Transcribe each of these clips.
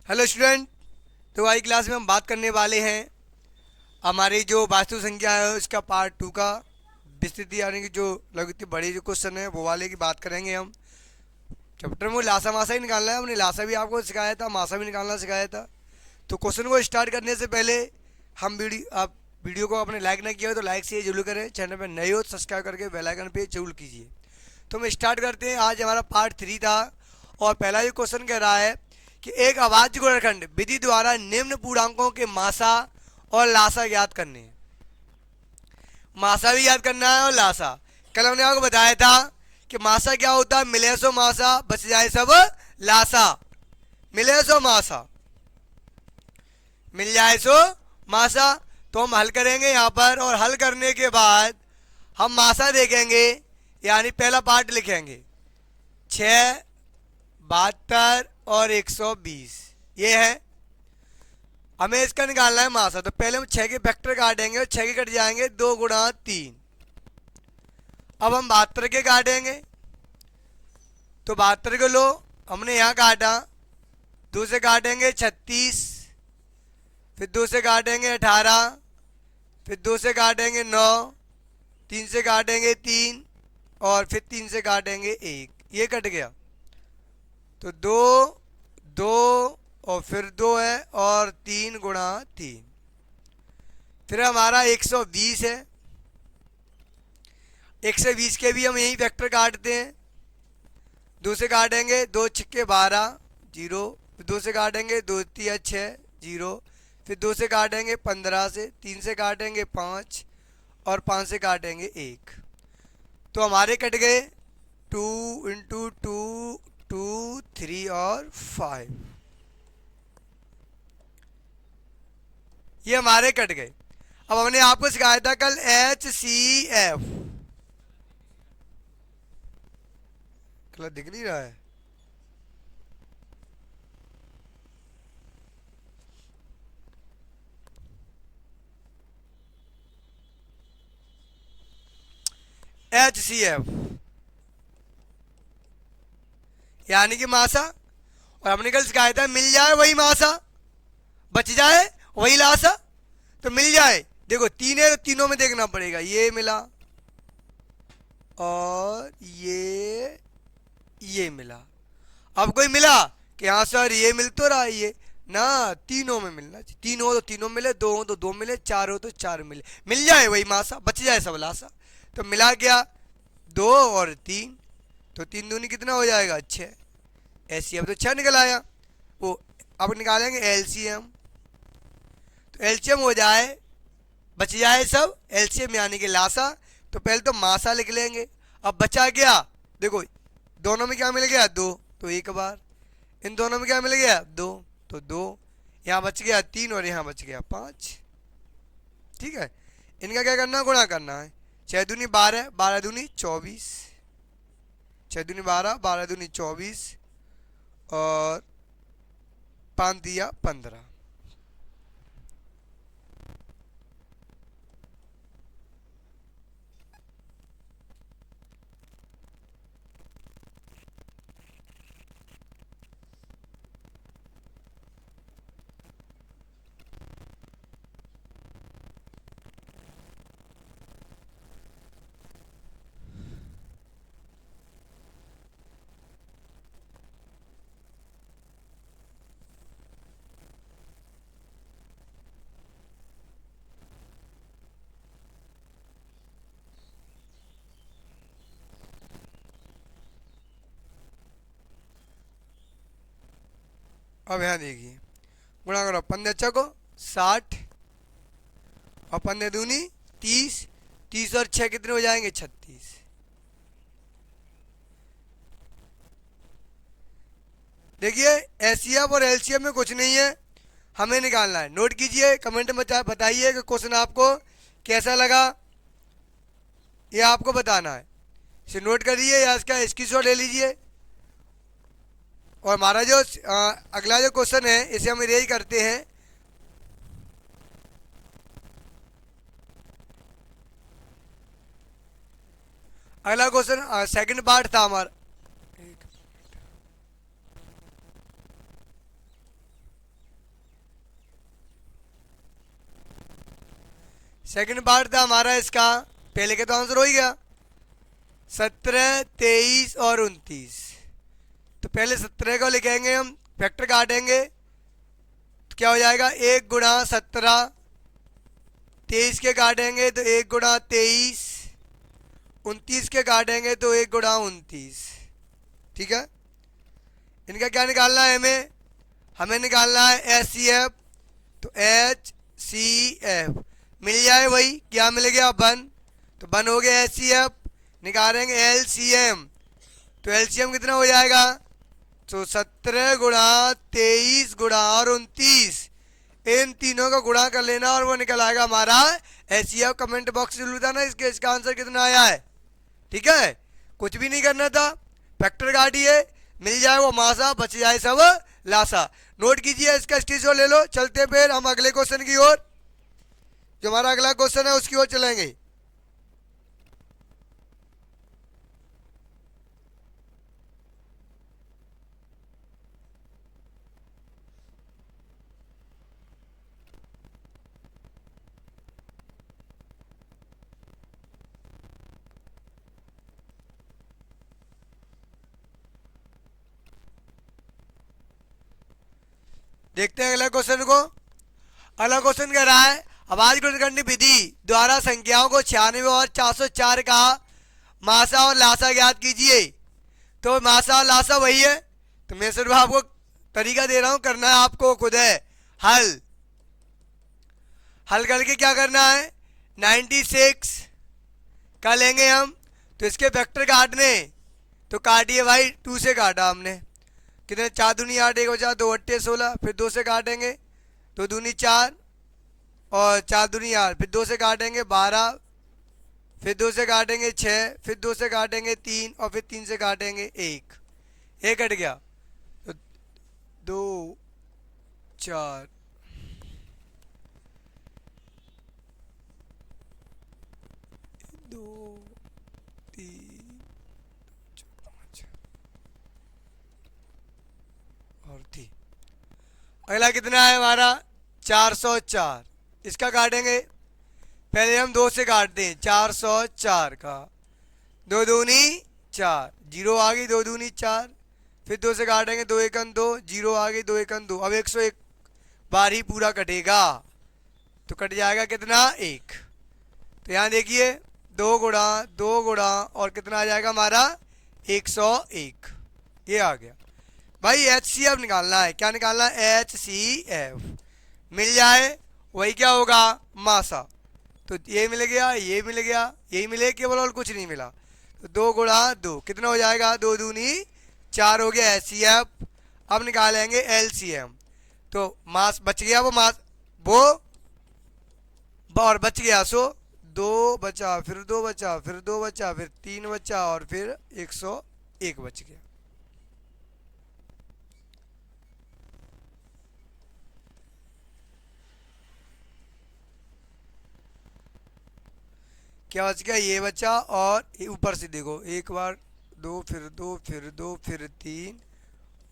Hello student. तो आज class में हम बात करने वाले हैं हमारी जो वास्तु संख्या है उसका पार्ट 2 का विस्तृति, यानी कि जो लघुत्व बड़ी जो क्वेश्चन है वो वाले की बात करेंगे हम। चैप्टर में लासा मासा ही निकालना है, हमने लासा भी आपको सिखाया था, मासा भी निकालना सिखाया था। तो क्वेश्चन को स्टार्ट करने से पहले हम आप वीडियो को अपने लाइक ना किया हो तो लाइक से जरूर करें, चैनल पर नए हो सब्सक्राइब करके बेल आइकन पे जरूर कीजिए। तो हम स्टार्ट करते हैं। आज हमारा पार्ट 3 था और पहला जो क्वेश्चन कह रहा है कि एक अभाज्य गुणनखंड विधि द्वारा निम्न पूर्णांकों के मासा और लासा ज्ञात करने हैं। मासा भी याद करना है और लासा। कल हमने आपको बताया था कि मासा क्या होता है, मिले सो मासा बच जाए सब लासा। मिले सो मासा, मिल जाए सो मासा। तो हम हल करेंगे यहाँ पर, और हल करने के बाद हम मासा देखेंगे, यानी पहला पार्ट लिखेंगे 6, 72 और 120। ये है, हमें इसका निकालना है मासा। तो पहले हम 6 के फैक्टर काटेंगे और 6 के कट जाएंगे 2 गुणा 3। अब हम 72 के काटेंगे, तो 72 को लो, हमने यहाँ काटा, 2 से काटेंगे 36, फिर 2 से काटेंगे 18, फिर 2 से काटेंगे 9, 3 से काटेंगे 3 और फिर 3 से काटेंगे 1। ये कट गया, तो 2 2 और फिर 2 है और 3 गुणा 3। फिर हमारा 120 है। 120 के भी हम यही वेक्टर काटते हैं। 2 से काटेंगे 2 छक्के 12 जीरो, फिर 2 से काटेंगे 2 तिया 6 जीरो, फिर 2 से काटेंगे 15 से, 3 से काटेंगे 5 और 5 से काटेंगे 1। तो हमारे कट गए 2 इंटू 2 2 3 और 5। ये हमारे कट गए। अब हमने आपको सिखाया था कल HCF। कल दिख नहीं रहा है, HCF यानी कि मासा। और हमने कल सिखाया था मिल जाए वही मासा, बच जाए वही लासा। तो मिल जाए, देखो 3 है तो तीनों में देखना पड़ेगा, ये मिला और ये मिला। अब कोई मिला कि हाँ सर ये मिल तो रहा है, ये ना तीनों में मिलना चाहिए। 3 हो तो तीनों मिले, 2 हो तो 2 मिले, 4 हो तो 4 मिले, मिल जाए वही मासा, बच जाए सब लासा। तो मिला क्या 2 और 3, तो 3 दूनी कितना हो जाएगा 6। एलसीएम तो 6 निकल आया। वो अब निकालेंगे एलसीएम, तो एलसीएम हो जाए, बच जाए सब एलसीएम यानी कि लासा। तो पहले तो मासा लिख लेंगे। अब बचा क्या, देखो दोनों में क्या मिल गया 2, तो एक बार। इन दोनों में क्या मिल गया 2, तो 2। यहाँ बच गया 3 और यहाँ बच गया 5। ठीक है, इनका क्या करना, गुणा करना है। 6 दूनी 12, 12 दूनी 24, 6 दूनी 12, 12 दूनी 24 और 5 दिया 15। अब यहाँ देखिए, गुणा करो 15 को 60 और 15 दूनी 30, 30 और 6 कितने हो जाएंगे 36। देखिए एचसीएफ और एलसीएम में कुछ नहीं है, हमें निकालना है। नोट कीजिए, कमेंट में बताइए कि क्वेश्चन आपको कैसा लगा, ये आपको बताना है। इसे नोट करिए या इसका स्क्रीनशॉट ले लीजिए। और हमारा जो अगला जो क्वेश्चन है इसे हम रेज करते हैं। अगला क्वेश्चन सेकंड पार्ट था हमारा। सेकंड पार्ट था हमारा इसका, पहले के तो आंसर हो ही गया 17, 23 और 29। तो पहले 17 को लिखेंगे हम, फैक्टर काटेंगे तो क्या हो जाएगा 1 गुणा 17, 23 के काटेंगे तो 1 गुणा 23, 29 के काटेंगे तो 1 गुणा 29। ठीक है, इनका क्या निकालना है हमें, हमें निकालना है एच सी एफ। तो एच सी एफ मिल जाए वही, क्या मिल गया 1, तो 1 हो गया एच सी एफ। निकालेंगे एल सी एम, तो एल सी एम कितना हो जाएगा, तो 17 गुणा 23 गुणा और 29, इन तीनों का गुणा कर लेना और वो निकल आएगा हमारा H C F. Comment box में बताना इसका आंसर कितना आया है। ठीक है, कुछ भी नहीं करना था, फैक्टर काटिए, मिल जाए वो मासा, बच जाए सब लासा। नोट कीजिए, इसका स्क्रीनशॉट ले लो। चलते फिर हम अगले क्वेश्चन की ओर, जो हमारा अगला क्वेश्चन है उसकी ओर चलेंगे। देखते हैं अगला क्वेश्चन को। अगला क्वेश्चन कह रहा है, आवाज गुणनखंड विधि द्वारा संख्याओं को 96 और 404 का मासा और लासा ज्ञात कीजिए। तो मासा और लासा वही है, तो मैं सिर्फ आपको तरीका दे रहा हूं, करना है आपको खुद है हल। हल करके क्या करना है, 96 का लेंगे हम, तो इसके फैक्टर काटने, तो काटिए भाई 2 से काटा हमने, कितने 4 दूनी 8, 1 बचा 2 अट्ठे 16, फिर 2 से काटेंगे 2 दूनी 4 और 4 दूनी 8, फिर 2 से काटेंगे 12, फिर 2 से काटेंगे 6, फिर 2 से काटेंगे 3 और फिर 3 से काटेंगे 1, एक कट गया तो 2 4 2 3 5 और 3। अगला कितना है हमारा 404, इसका काटेंगे, पहले हम 2 से काटते हैं 404 का, 2 दूनी 4, 0 आ गई 2 दूनी 4, फिर 2 से काटेंगे 2 एकन 2, 0 आ गई 2 एकन 2। अब 101 बार ही पूरा कटेगा, तो कट जाएगा कितना 1। तो यहाँ देखिए 2 गुणा 2 गुणा और कितना आ जाएगा हमारा 101, ये आ गया भाई। एच सी एफ निकालना है, क्या निकालना है एच सी एफ, मिल जाए वही क्या होगा मासा। तो ये मिल गया, ये मिल गया, यही मिले केवल और कुछ नहीं मिला। तो 2 गुणा 2 कितना हो जाएगा 2 दूनी 4 हो गया एच सी एफ। अब निकालेंगे एल सी एम, तो मास बच गया, वो मास वो और बच गया, सो 2 बचा, फिर 2 बचा, फिर 2 बचा, फिर 3 बचा और फिर 101 बच गया। क्या बच गया, ये बचा और ऊपर से देखो, एक बार 2 फिर 2 फिर 2 फिर 3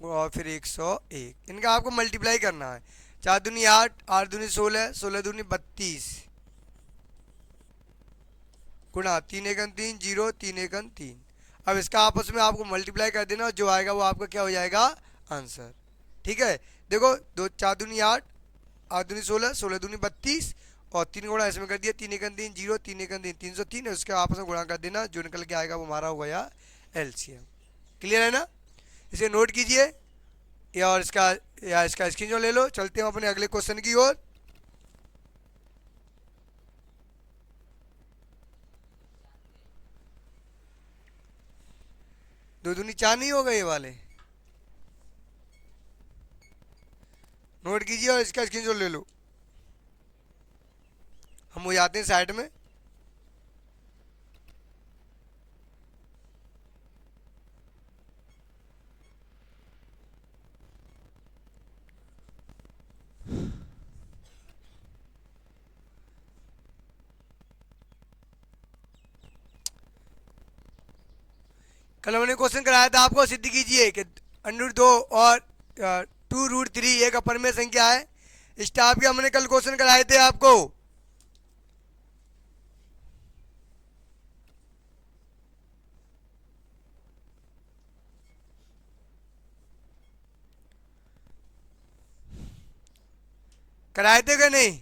और फिर 101। इनका आपको मल्टीप्लाई करना है, 4 दूनी 8, 8 दूनी 16, 16 दूनी 32 गुणा 3 एकन 3 0 3 एकन 3। अब इसका आपस में आपको मल्टीप्लाई कर देना, जो आएगा वो आपका क्या हो जाएगा आंसर। ठीक है, देखो 2 4 दूनी 8, 8 दूनी 16, 16 दूनी 32 और 3 गुणा इसमें कर दिया, 3 एकन 3 0 3 एकन 3 303 है, उसके आपस में गुणा कर देना, जो निकल के आएगा वो हमारा हो गया एलसीएम। क्लियर है ना, इसे नोट कीजिए या इसका स्क्रीनशॉट ले लो। चलते हैं अपने अगले क्वेश्चन की ओर। दो दूनी 4 नहीं हो गए ये वाले, नोट कीजिए और इसका स्क्रीनशॉट ले लो। हम हो जाते हैं साइड में। कल हमने क्वेश्चन कराया था आपको, सिद्ध कीजिए कि √2 और 2√3 एक अपरमेय संख्या है। इस टाइप के हमने कल क्वेश्चन कराए थे आपको। कराए थे क्या नहीं?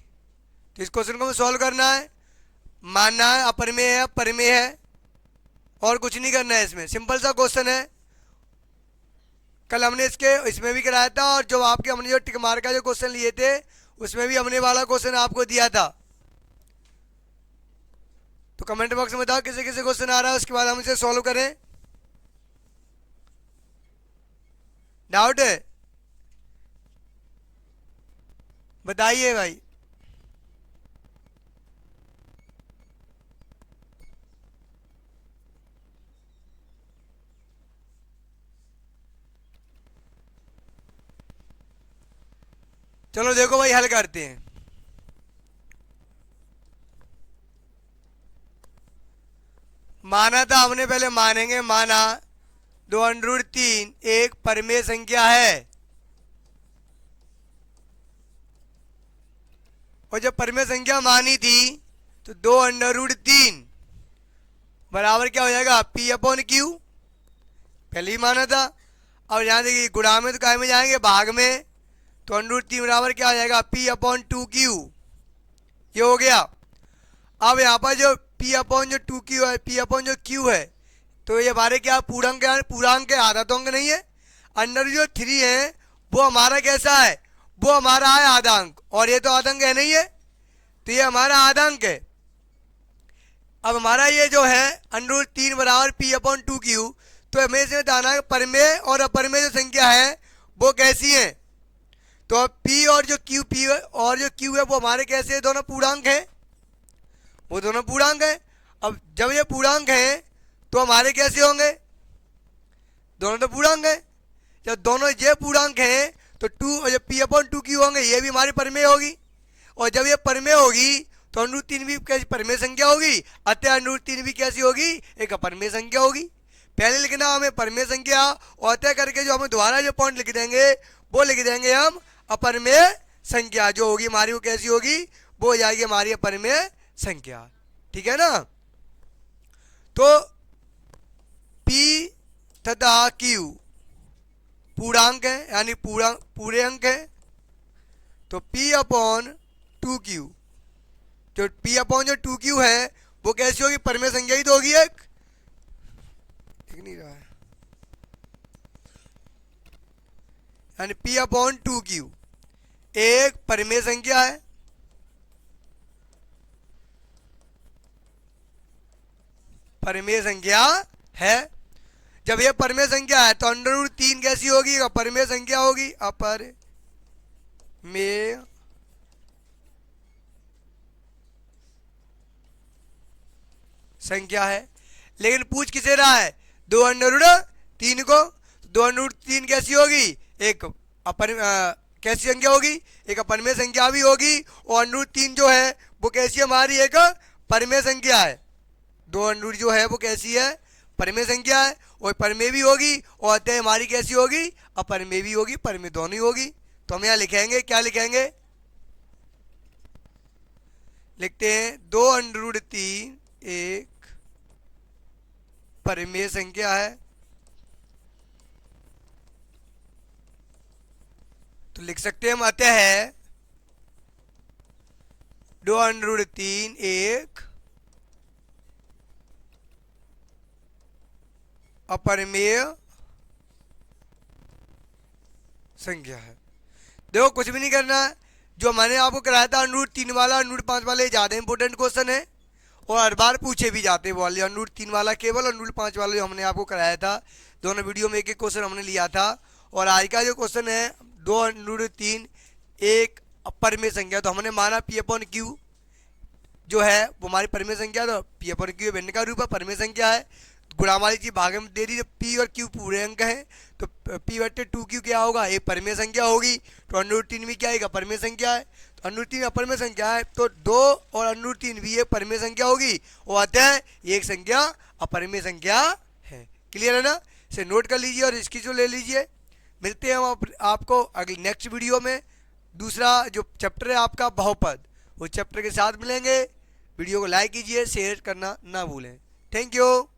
तो इस क्वेश्चन को हमें सॉल्व करना है, मानना है अपरिमेय है परिमेय है, और कुछ नहीं करना है इसमें, सिंपल सा क्वेश्चन है। कल हमने इसमें भी कराया था, और जो आपके हमने जो टिक मार का जो क्वेश्चन लिए थे उसमें भी हमने वाला क्वेश्चन आपको दिया था। तो कमेंट बॉक्स में बताओ किसे किसे क्वेश्चन आ रहा है, उसके बाद हम इसे सॉल्व करें। डाउट है बताइए भाई। चलो देखो भाई हल करते हैं। माना था हमने, पहले मानेंगे, माना 2√3 एक परिमेय संख्या है, और जब परिमेय संख्या मानी थी तो 2√3 बराबर क्या हो जाएगा, P अपॉन Q, पहले ही माना था। अब यहाँ देखिए गुणा में तो काय में जाएंगे, भाग में, तो √3 बराबर क्या हो जाएगा, P अपॉन 2Q, ये हो गया। अब यहाँ पर जो P अपॉन जो 2Q है, P अपॉन जो Q है, तो ये हमारे क्या पूर्णांक है, पूर्णांक है, आधा तो अंक नहीं है। अंडर जो 3 है वो हमारा कैसा है, वो हमारा है आधांक, और ये तो आधांक है नहीं है, तो ये हमारा आधांक है। अब हमारा ये जो है √3 बराबर P अपॉन 2Q, तो हमें इसमें बताना है परिमेय और अपरिमेय जो संख्या है वो कैसी है। तो अब P और जो Q है वो हमारे कैसे है, दोनों पूर्णांक है, वो दोनों पूर्णांक है। अब जब ये पूर्णांक है तो हमारे कैसे होंगे, दोनों तो पूर्णांक है। जब दोनों ये पूर्णांक हैं तो जब P अपॉन 2Q होंगे, ये भी हमारी परिमेय होगी, और जब ये परिमेय होगी तो √3 भी कैसी परिमेय संख्या होगी, अतः √3 भी कैसी होगी, एक अपरिमेय संख्या होगी। पहले लिखना हमें परिमेय संख्या, और अतः करके जो हमें दोबारा जो पॉइंट लिख देंगे वो लिख देंगे हम अपरिमेय संख्या, जो होगी हमारी वो कैसी होगी, वो हो जाएगी हमारी अपरिमेय संख्या, ठीक है ना। तो P तथा Q पूर्णांक है, यानी पूरे अंक है, तो P अपॉन 2Q, जो P अपॉन जो 2Q है वो कैसी होगी, परिमेय संख्या ही तो होगी, एक नहीं रहा है, यानी P अपॉन 2Q एक परिमेय संख्या है, परिमेय संख्या है। जब ये परिमेय संख्या है तो √3 कैसी होगी, अपरिमेय संख्या होगी, अपरिमेय संख्या है। लेकिन पूछ किसे रहा है, 2√3 को, 2√3 कैसी होगी, एक कैसी संख्या होगी, एक अपरिमेय संख्या भी होगी, और √3 जो है वो कैसी हमारी एक परिमेय संख्या है। 2 जो है वो कैसी है, परिमेय संख्या है, और परिमेय भी होगी, और अतः हमारी कैसी होगी, अपरिमेय भी होगी, परिमेय दोनों ही होगी। तो हम यहाँ लिखेंगे, क्या लिखेंगे, लिखते हैं 2√3 एक परिमेय संख्या है। तो लिख सकते हैं हम अतः है 2√3 एक अपरिमेय संख्या है। देखो कुछ भी नहीं करना है, जो मैंने आपको कराया था √3 वाला, √5 वाले ज़्यादा इंपॉर्टेंट क्वेश्चन है, और हर बार पूछे भी जाते हैं वाले, √3 वाला केवल और √5 वाला जो हमने आपको कराया था, दोनों वीडियो में एक एक क्वेश्चन हमने लिया था। और आज का जो क्वेश्चन है 2√3 एक अपरिमेय संख्या, तो हमने माना P अपॉन Q जो है वो हमारी परिमेय संख्या, तो P अपॉन Q भिन्न का रूप है, परिमेय संख्या है, गुणा वाली चीज भाग में दे दी, जब P और Q पूरे अंक हैं तो P बटे 2Q क्या होगा, एक परिमेय संख्या होगी। तो √3 भी क्या है, एक अपरिमेय संख्या है, तो √3 अपरिमेय संख्या है, तो 2 और √3 भी एक परिमेय संख्या होगी, और अतः एक संख्या अपरिमेय संख्या है। क्लियर है ना, इसे नोट कर लीजिए और इसकी जो ले लीजिए। मिलते हैं हम आपको अगली नेक्स्ट वीडियो में, दूसरा जो चैप्टर है आपका बहुपद, वो चैप्टर के साथ मिलेंगे। वीडियो को लाइक कीजिए, शेयर करना ना भूलें। Thank you.